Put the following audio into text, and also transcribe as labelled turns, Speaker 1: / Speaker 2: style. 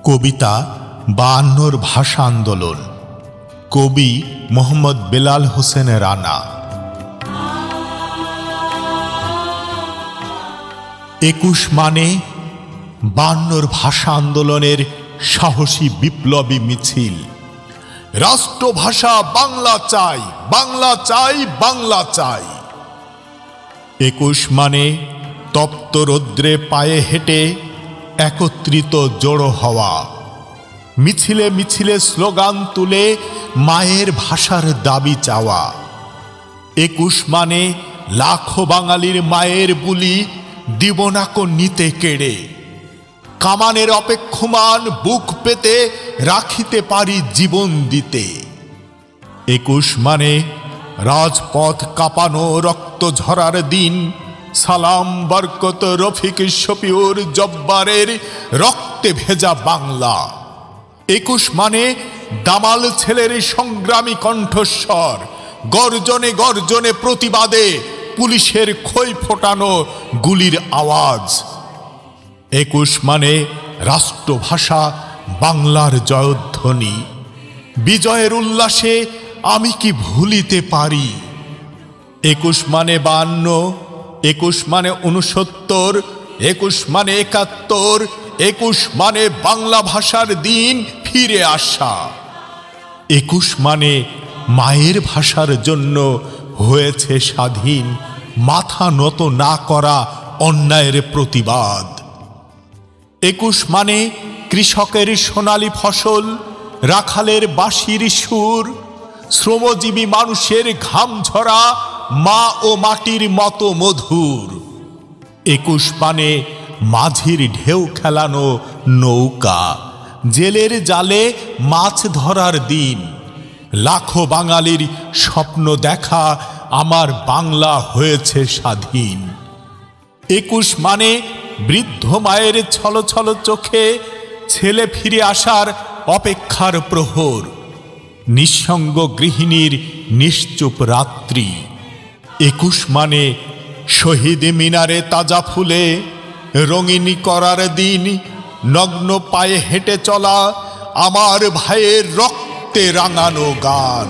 Speaker 1: কবিতা 52 ভাষা আন্দোলন। কবি মোহাম্মদ বেলাল হোসেন রানা। 21 মানে 52 ভাষা আন্দোলনের সাহসী বিপ্লবী মিছিল। রাষ্ট্রভাষা বাংলা চাই, বাংলা চাই, বাংলা চাই। 21 মানে তপ্ত রৌদ্রে পায়ে হেঁটে একত্রিত জড়ো হওয়া, মিছিলে মিছিলে স্লোগান তুলে মায়ের ভাষার দাবি চাওয়া। 21 মানে লাখো বাঙালির মায়ের বুলি দিবনাকো নিতে কেড়ে, কামানের অপেক্ষমান বুক পেতে রাখিতে পারি জীবন দিতে। 21 মানে রাজপথ কাঁপানো রক্ত ঝরার দিন, সালাম বরকত রফিক শফিউর জব্বারের রক্তে ভেজা বাংলা। 21 মানে দামাল ছেলের সংগ্রামী কণ্ঠস্বর, গর্জনে গর্জনে প্রতিবাদে পুলিশের খই ফোটানো গুলির আওয়াজ। 21 মানে রাষ্ট্রভাষা বাংলার জয়ধ্বনি, বিজয়ের উল্লাসে আমি কি ভুলিতে পারি। 21 মানে 52, 21 মানে 69, 21 মানে 71, 21 মানে বাংলা ভাষার দিন ফিরে আসা। 21 মানে মায়ের ভাষার জন্য হয়েছে স্বাধীন, মাথা নত না করা অন্যায়ের প্রতিবাদ। 21 মানে কৃষকের সোনালী ফসল, রাখালের বাঁশির সুর, শ্রমজীবী মানুষের ঘাম ঝরা মা ও মাটির মতো মধুর। 21 মানে মাঝির ঢেউ খেলানো নৌকা, জেলের জালে মাছ ধরার দিন, লাখো বাঙালির স্বপ্ন দেখা আমার বাংলা হয়েছে স্বাধীন। 21 মানে বৃদ্ধ মায়ের ছলছল চোখে ছেলে ফিরে আসার অপেক্ষার প্রহর, নিঃসঙ্গ গৃহিণীর নিশ্চুপ রাত্রি। 21 মানে শহীদ মিনারে তাজা ফুলে রঙিনী করার দিন, নগ্ন পায়ে হেঁটে চলা আমার ভাইয়ের রক্তে রাঙানো গান।